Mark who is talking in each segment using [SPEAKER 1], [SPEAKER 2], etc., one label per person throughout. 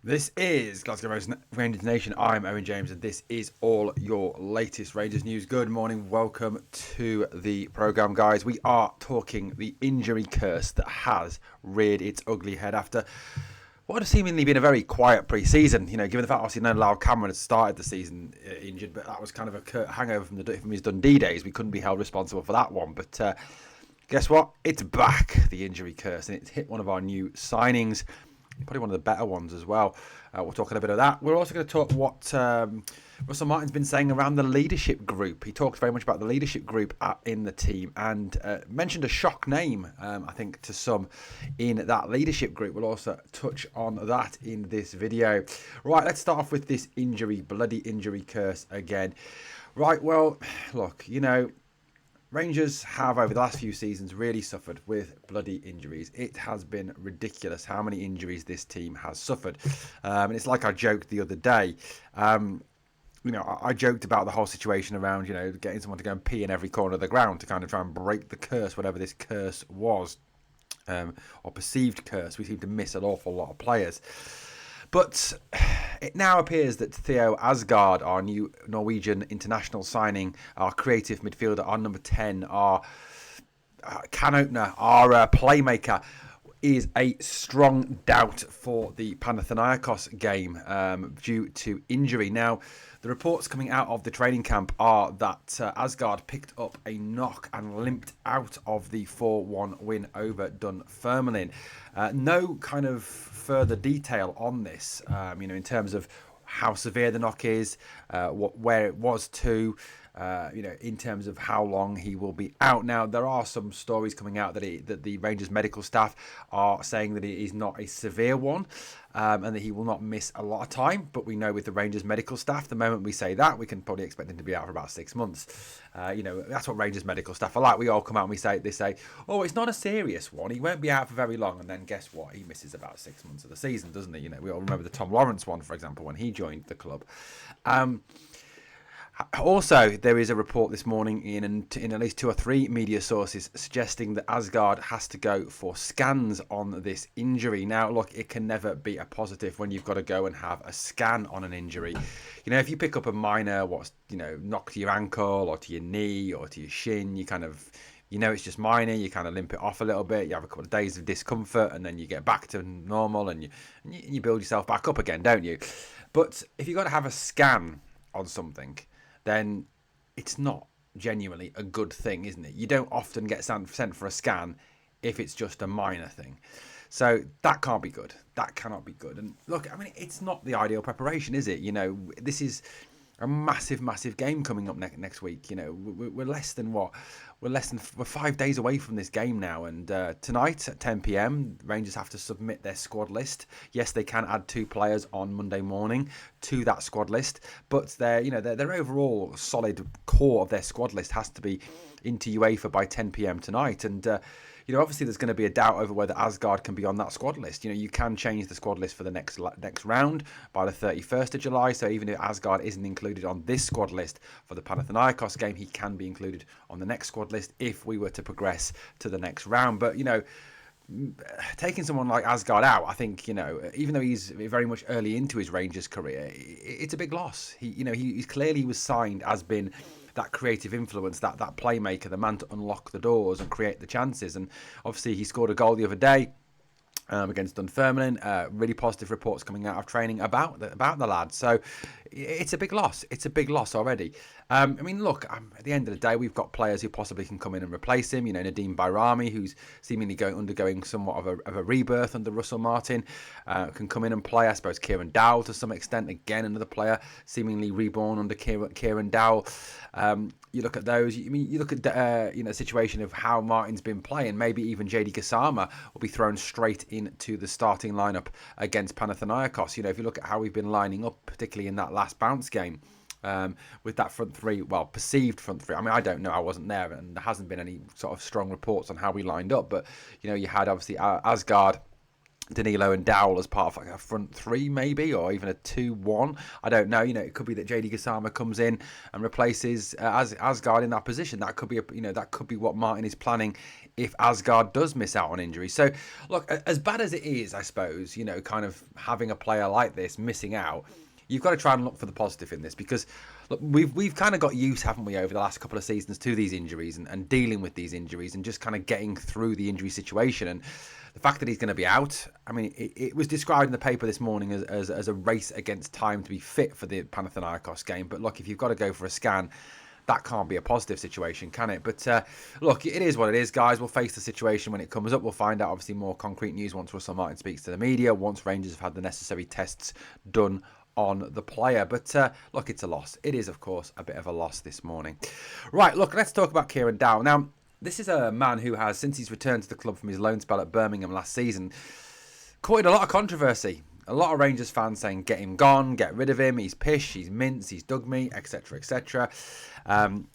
[SPEAKER 1] This is Glasgow Rangers Nation. I'm Owen James, and this is all your latest Rangers news. Good morning, welcome to the programme, guys. We are talking the injury curse that has reared its ugly head after what had seemingly been a very quiet pre-season. You know, given the fact obviously no Lyle Cameron had started the season injured, but that was kind of a hangover from his Dundee days. We couldn't be held responsible for that one, but guess what? It's back, the injury curse, and it's hit one of our new signings. Probably one of the better ones as well. We're talking a bit of that. We're also going to talk what Russell Martin's been saying around the leadership group. He talked very much about the leadership group in the team and mentioned a shock name, I think, to some in that leadership group. We'll also touch on that in this video. Right, let's start off with this bloody injury curse again. Right, well, look, Rangers have, over the last few seasons, really suffered with bloody injuries. It has been ridiculous how many injuries this team has suffered. And it's like I joked the other day. I joked about the whole situation around, getting someone to go and pee in every corner of the ground to kind of try and break the curse, whatever this curse was, or perceived curse. We seem to miss an awful lot of players. But it now appears that Theo Asgard, our new Norwegian international signing, our creative midfielder, our number 10, our can opener, our playmaker, is a strong doubt for the Panathinaikos game due to injury. Now, the reports coming out of the training camp are that Asgard picked up a knock and limped out of the 4-1 win over Dunfermline. No kind of further detail on this, in terms of how severe the knock is, where it was to, in terms of how long he will be out. Now, there are some stories coming out that the Rangers medical staff are saying that it is not a severe one, and that he will not miss a lot of time. But we know with the Rangers medical staff, the moment we say that, we can probably expect him to be out for about 6 months. That's what Rangers medical staff are like. We all come out and they say, oh, it's not a serious one. He won't be out for very long. And then guess what? He misses about 6 months of the season, doesn't he? We all remember the Tom Lawrence one, for example, when he joined the club. Also, there is a report this morning in at least 2 or 3 media sources suggesting that Asgard has to go for scans on this injury. Now, look, it can never be a positive when you've got to go and have a scan on an injury. If you pick up a minor, knock to your ankle or to your knee or to your shin, you kind of, it's just minor, you kind of limp it off a little bit, you have a couple of days of discomfort, and then you get back to normal and you build yourself back up again, don't you? But if you've got to have a scan on something, then it's not genuinely a good thing, isn't it? You don't often get sent for a scan if it's just a minor thing. So that can't be good. That cannot be good. And look, it's not the ideal preparation, is it? This is a massive game coming up next week. We're less than 5 days away from this game now, and tonight at 10 p.m. Rangers have to submit their squad list. Yes, they can add 2 players on Monday morning to that squad list, but their overall solid core of their squad list has to be into UEFA by 10 p.m. tonight, and obviously there's going to be a doubt over whether Asgard can be on that squad list. You can change the squad list for the next round by the 31st of July. So even if Asgard isn't included on this squad list for the Panathinaikos game, he can be included on the next squad list if we were to progress to the next round. But, taking someone like Asgard out, I think, even though he's very much early into his Rangers career, it's a big loss. He clearly was signed as being that creative influence, that playmaker, the man to unlock the doors and create the chances. And obviously he scored a goal the other day against Dunfermline. Really positive reports coming out of training about the lad. So it's a big loss. It's a big loss already. Look, at the end of the day, we've got players who possibly can come in and replace him. Nadim Bayrami, who's seemingly undergoing somewhat of a rebirth under Russell Martin, can come in and play. I suppose Kieran Dowell to some extent. Again, another player seemingly reborn under Kieran Dowell. You look at those. You look at the situation of how Martin's been playing. Maybe even JD Gassama will be thrown straight into the starting lineup against Panathinaikos. If you look at how we've been lining up, particularly in that last bounce game, with that front three, perceived front three. I don't know, I wasn't there, and there hasn't been any sort of strong reports on how we lined up. But you had obviously Asgard, Danilo and Dowell as part of like a front three, maybe, or even a 2-1. I don't know. It could be that JD Gassama comes in and replaces Asgard in that position. That could be that could be what Martin is planning if Asgard does miss out on injury. So, look, as bad as it is, I suppose, kind of having a player like this missing out, you've got to try and look for the positive in this, because look, we've kind of got used, haven't we, over the last couple of seasons to these injuries and dealing with these injuries and just kind of getting through the injury situation. And the fact that he's going to be out, I mean, it was described in the paper this morning as a race against time to be fit for the Panathinaikos game. But look, if you've got to go for a scan, that can't be a positive situation, can it? But look, it is what it is, guys. We'll face the situation when it comes up. We'll find out, obviously, more concrete news once Russell Martin speaks to the media, once Rangers have had the necessary tests done on the player. But look, it's a loss. It is, of course, a bit of a loss this morning. Right, look, let's talk about Kieran Dowell. Now, this is a man who has, since he's returned to the club from his loan spell at Birmingham last season, courted a lot of controversy. A lot of Rangers fans saying, get him gone, get rid of him, he's pish, he's mince, he's dug me, etc, etc.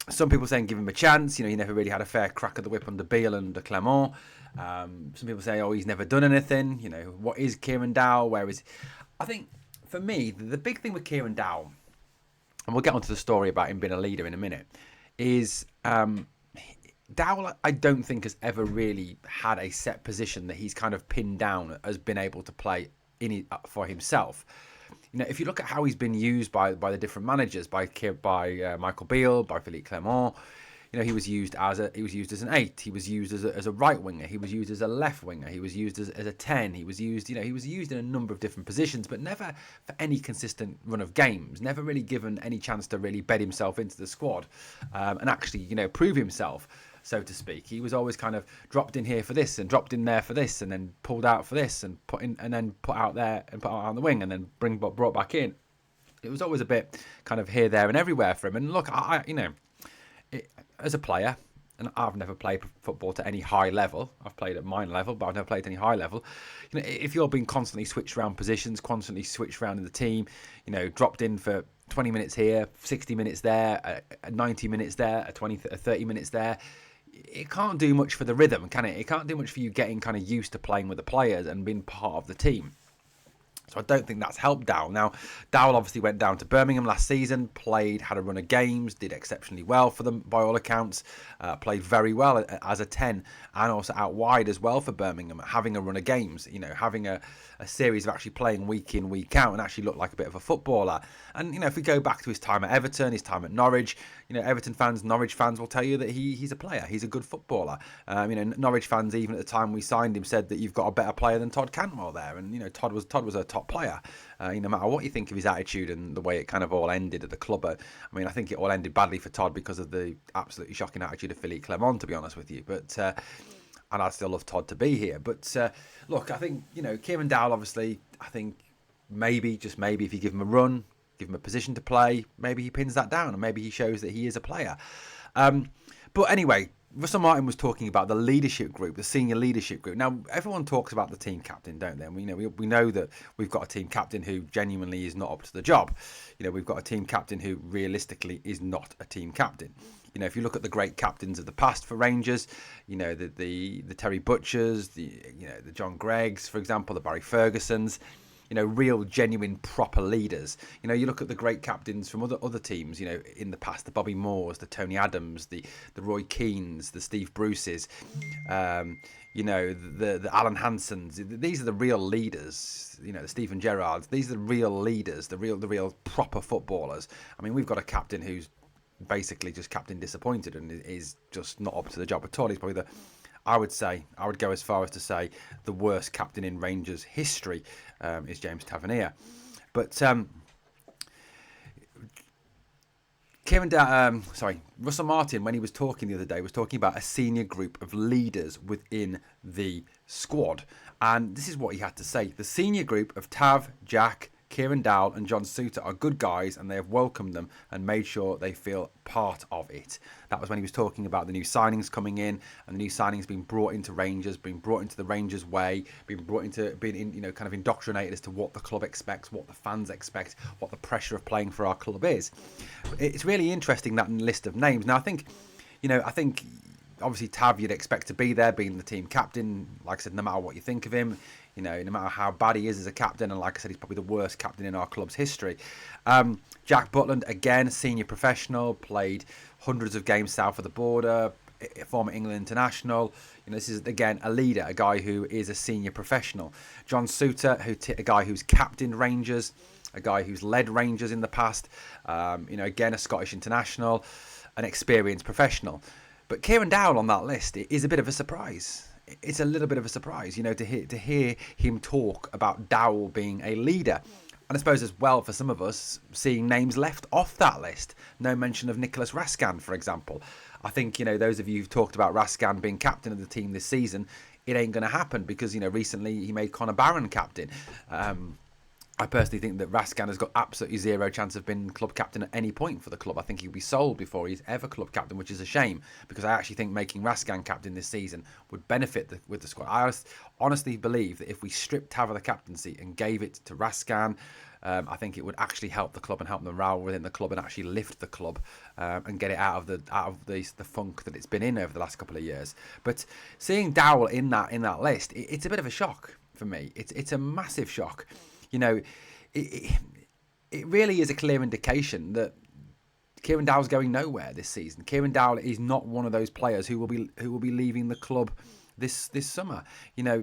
[SPEAKER 1] Some people saying give him a chance, he never really had a fair crack at the whip under Beale and under Clement. Some people say, oh, he's never done anything, what is Kieran Dowell, where is... I think, for me, the big thing with Kieran Dowell, and we'll get onto the story about him being a leader in a minute, is... Dowell, I don't think, has ever really had a set position that he's kind of pinned down as been able to play for himself. If you look at how he's been used by the different managers, by Michael Beale, by Philippe Clement, he was used as an 8. He was used as a right winger. He was used as a left winger. He was used as a 10. He was used in a number of different positions, but never for any consistent run of games. Never really given any chance to really bed himself into the squad and actually prove himself, so to speak. He was always kind of dropped in here for this and dropped in there for this, and then pulled out for this and put out there and put out on the wing and then brought back in. It was always a bit kind of here, there, and everywhere for him. And look, as a player, and I've never played football to any high level. I've played at minor level, but I've never played at any high level. If you're being constantly switched around positions, constantly switched around in the team, dropped in for 20 minutes here, 60 minutes there, 90 minutes there, 30 minutes there, it can't do much for the rhythm, can it? It can't do much for you getting kind of used to playing with the players and being part of the team. So I don't think that's helped Dowell. Now, Dowell obviously went down to Birmingham last season, had a run of games, did exceptionally well for them by all accounts, played very well as a 10 and also out wide as well for Birmingham, having a run of games, having a series of actually playing week in, week out, and actually looked like a bit of a footballer. And, if we go back to his time at Everton, his time at Norwich, Everton fans, Norwich fans will tell you that he's a player, he's a good footballer. Norwich fans, even at the time we signed him, said that you've got a better player than Todd Cantwell there, and Todd was a top player. No matter what you think of his attitude and the way it kind of all ended at the club, I think it all ended badly for Todd because of the absolutely shocking attitude of Philippe Clement, to be honest with you. But and I'd still love Todd to be here. But look, I think Kieran Dowell, obviously, I think maybe, just maybe, if you give him a run, give him a position to play, maybe he pins that down and maybe he shows that he is a player. But anyway, Russell Martin was talking about the leadership group, the senior leadership group. Now, everyone talks about the team captain, don't they? We know that we've got a team captain who genuinely is not up to the job. We've got a team captain who realistically is not a team captain. If you look at the great captains of the past for Rangers, the Terry Butchers, the John Greggs, for example, the Barry Fergusons, real, genuine, proper leaders. You look at the great captains from other teams, in the past, the Bobby Moores, the Tony Adams, the Roy Keanes, the Steve Bruces, the Alan Hansons. These are the real leaders, the Stephen Gerrards. These are the real leaders, the real proper footballers. We've got a captain who's basically just captain disappointed and is just not up to the job at all. He's probably I would go as far as to say the worst captain in Rangers history is James Tavernier. But Russell Martin, when he was talking the other day, was talking about a senior group of leaders within the squad. And this is what he had to say. The senior group of Tav, Jack, Kieran Dowell and John Suter are good guys, and they have welcomed them and made sure they feel part of it. That was when he was talking about the new signings coming in, and the new signings being brought into Rangers, being brought into the Rangers way, being kind of indoctrinated as to what the club expects, what the fans expect, what the pressure of playing for our club is. It's really interesting, that list of names. Now, I think obviously Tav you'd expect to be there, being the team captain. Like I said, no matter what you think of him, no matter how bad he is as a captain, and like I said, he's probably the worst captain in our club's history. Jack Butland, again, senior professional, played hundreds of games south of the border, former England international. This is, again, a leader, a guy who is a senior professional. John Souttar, a guy who's captained Rangers, a guy who's led Rangers in the past, again, a Scottish international, an experienced professional. But Kieran Dowell on that list is a bit of a surprise. It's a little bit of a surprise, to hear him talk about Dowell being a leader. And I suppose as well for some of us, seeing names left off that list. No mention of Nicholas Raskan, for example. I think, those of you who've talked about Raskan being captain of the team this season, it ain't going to happen because, recently he made Connor Barron captain. I personally think that Raskan has got absolutely zero chance of being club captain at any point for the club. I think he'll be sold before he's ever club captain, which is a shame because I actually think making Raskan captain this season would benefit with the squad. I honestly believe that if we stripped Tav of the captaincy and gave it to Raskan, I think it would actually help the club and help the morale within the club and actually lift the club and get it out of the funk that it's been in over the last couple of years. But seeing Dowell in that list, it's a bit of a shock for me. It's a massive shock. It really is a clear indication that Kieran Dowell's going nowhere this season. Kieran Dowell is not one of those players who will be leaving the club this summer.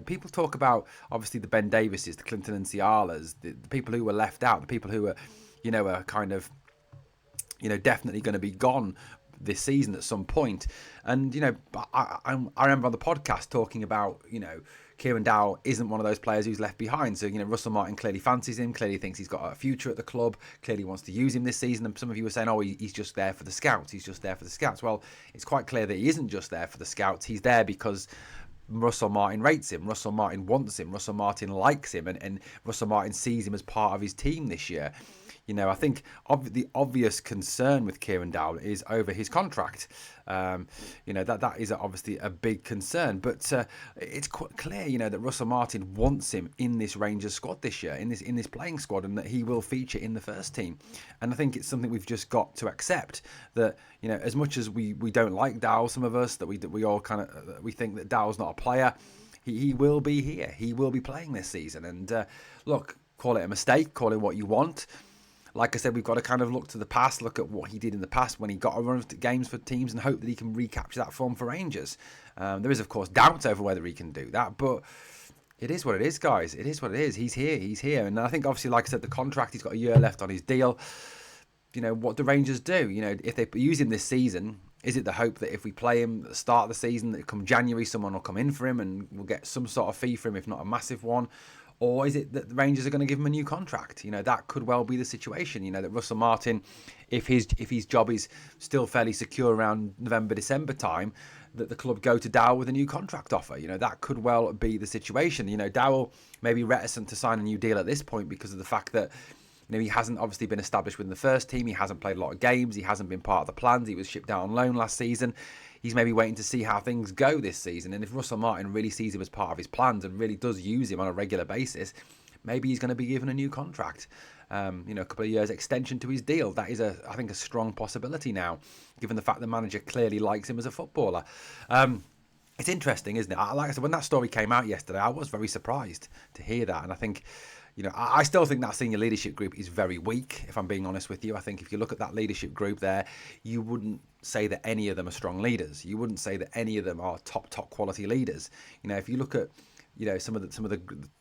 [SPEAKER 1] People talk about obviously the Ben Davises, the Clinton and Cialas, the people who were left out, the people who are, are kind of, definitely going to be gone this season at some point. And I remember on the podcast talking about Kieran Dowell isn't one of those players who's left behind. So Russell Martin clearly fancies him, clearly thinks he's got a future at the club, clearly wants to use him this season. And some of you were saying, oh, he's just there for the scouts. He's just there for the scouts. Well, it's quite clear that he isn't just there for the scouts. He's there because Russell Martin rates him. Russell Martin wants him. Russell Martin likes him, and Russell Martin sees him as part of his team this year. I think the obvious concern with Kieran Dowell is over his contract. That is obviously a big concern. But it's quite clear, that Russell Martin wants him in this Rangers squad this year, in this playing squad, and that he will feature in the first team. And I think it's something we've just got to accept that, as much as we don't like Dowell, some of us, that we all kind of we think that Dowell's not a player. He will be here. He will be playing this season. And look, call it a mistake, call it what you want. Like I said, we've got to kind of look to the past, look at what he did in the past when he got a run of games for teams and hope that he can recapture that form for Rangers. There is, of course, doubts over whether he can do that, but it is what it is, guys. It is what it is. He's here. And I think, obviously, like I said, the contract, he's got a year left on his deal. What do Rangers do? If they use him this season, is it the hope that if we play him at the start of the season, that come January, someone will come in for him and we'll get some sort of fee for him, if not a massive one? Or is it that the Rangers are going to give him a new contract? That could well be the situation. That Russell Martin, if his job is still fairly secure around November, December time, that the club go to Dowell with a new contract offer. That could well be the situation. Dowell may be reticent to sign a new deal at this point because of the fact that he hasn't obviously been established within the first team. He hasn't played a lot of games. He hasn't been part of the plans. He was shipped out on loan last season. He's maybe waiting to see how things go this season. And if Russell Martin really sees him as part of his plans and really does use him on a regular basis, maybe he's going to be given a new contract. A couple of years extension to his deal. That is, I think, a strong possibility now, given the fact the manager clearly likes him as a footballer. It's interesting, isn't it? Like I said, when that story came out yesterday, I was very surprised to hear that. And I think, I still think that senior leadership group is very weak, if I'm being honest with you. I think if you look at that leadership group there, you wouldn't say that any of them are strong leaders. You wouldn't say that any of them are top quality leaders. If you look at some of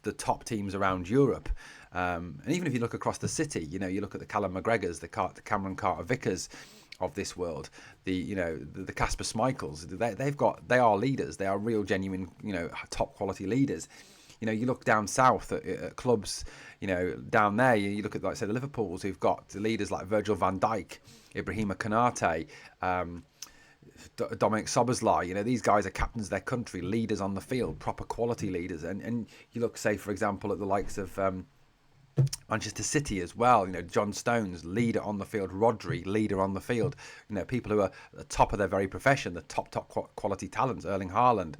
[SPEAKER 1] the top teams around Europe, and even if you look across the city, you look at the Callum McGregors, the Cameron Carter-Vickers of this world, the Kasper Schmeichels, they are leaders. They are real, genuine, top quality leaders. You look down south at clubs, down there, you look at, like I said, the Liverpools, who've got leaders like Virgil van Dijk, Ibrahima Konate, Dominic Szoboszlai. These guys are captains of their country, leaders on the field, proper quality leaders. And you look, say, for example, at the likes of Manchester City as well. John Stones, leader on the field. Rodri, leader on the field. People who are at the top of their very profession, the top quality talents. Erling Haaland,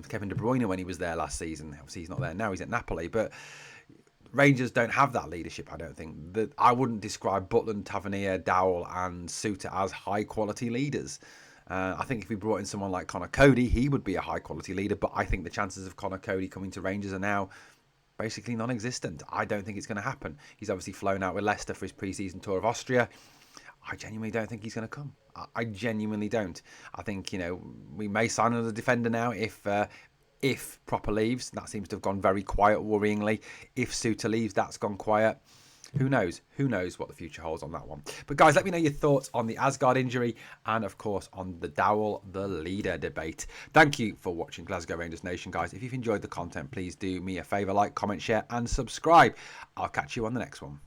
[SPEAKER 1] Kevin De Bruyne when he was there last season. Obviously, he's not there now. He's at Napoli, but Rangers don't have that leadership. I don't think that. I wouldn't describe Butland, Tavernier, Dowell, and Souttar as high quality leaders. I think if we brought in someone like Connor Cody, he would be a high-quality leader, but I think the chances of Connor Cody coming to Rangers are now basically non-existent. I don't think it's going to happen. He's obviously flown out with Leicester for his pre-season tour of Austria. I genuinely don't think he's going to come. I genuinely don't. I think, we may sign another defender now if Proper leaves. That seems to have gone very quiet, worryingly. If Suter leaves, that's gone quiet. Who knows? Who knows what the future holds on that one? But guys, let me know your thoughts on the Asgard injury and, of course, on the Dowell, the leader debate. Thank you for watching Glasgow Rangers Nation, guys. If you've enjoyed the content, please do me a favour, like, comment, share and subscribe. I'll catch you on the next one.